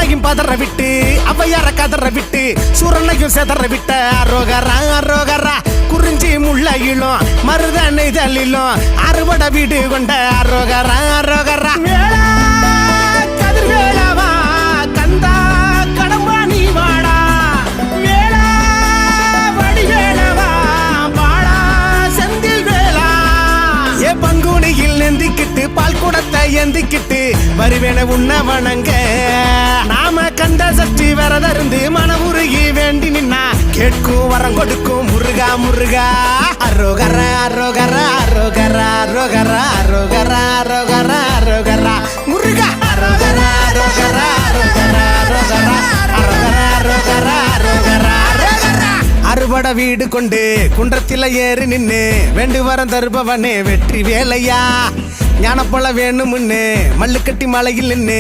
அசுரனையும் பதற விட்டு அவையார கதற விட்டு சூரனையும் செதற விட்ட அரோகரா அரோகரா குறிஞ்சி முள்ளையிலும் மருதனை தள்ளிலும் அறுபட வீடு கொண்ட அரோகரா அரோகரா கதிர் வேளவா கந்தா கடம்பா நீ வாடா வேளா வடி வேளவா பாடா செந்தில் வேளா ஏ பங்குனியில் நெந்திக்கிட்டு பால் குடத்தை எந்திக்கிட்டு வருவேன உன்ன வணங்க நாம கண்ட சக்தி வரதருந்து மன உருகி வேண்டி நின்னா கேட்கும் வரம் கொடுக்கும் முருகா முருகா அரோகரா அரோகரா அரோகரா அரோகரா அரோகரா அரோகரா அரோகரா முருகா அரோகரா அரோகரா அரோகரா அரோகரா அரோகரா அரோகரா அரோகரா அரோகரா அறுபட வீடு கொண்டு குன்றத்தில ஏறி நின்னு வேண்டு வரம் தருபவனே வெற்றி வேலையா ஞான போல வேணும்னு மல்லு கட்டி மலையில் நின்னு